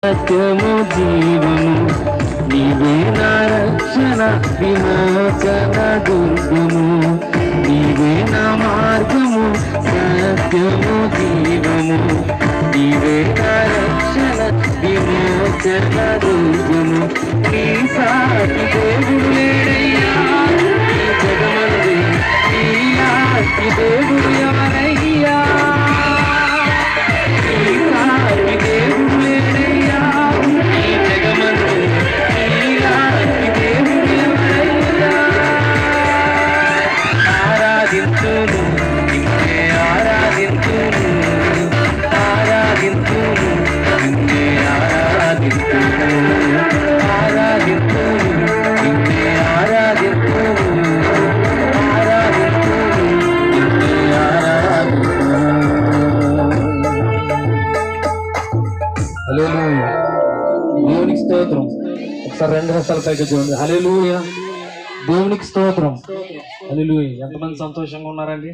సత్యము జీవము నీవే నా రక్షణ విమోచన దుర్గము నీవే నా మార్గము సత్యము జీవము నీవే నా రక్షణ విమోచన దుర్గము నీ సాటి దేవుడు లేడయ్యా ఈ జగమందు నీలాంటి దేవుడు ఎవరయ్యా నీ సాటి దేవుడు లేడయ్యా ఈ జగమందు నీలాంటి దేవుడు ఎవరయ్యా ఆరాధించును నిన్నే ఆరాధించును ఆరాధించును నిన్నే ఆరాధించును ఆరాధించును నిన్నే ఆరాధించును ఆరాధించును నిన్నే ఆరాధించును. హల్లెలూయా, దేవునికి స్తోత్రం. ఒకసారి రెండు హస్తాలు పైకి చూడండి. హల్లెలూయా, దేవునికి స్తోత్రం. హల్లెలూయా. ఎంతమంది సంతోషంగా ఉన్నారండి?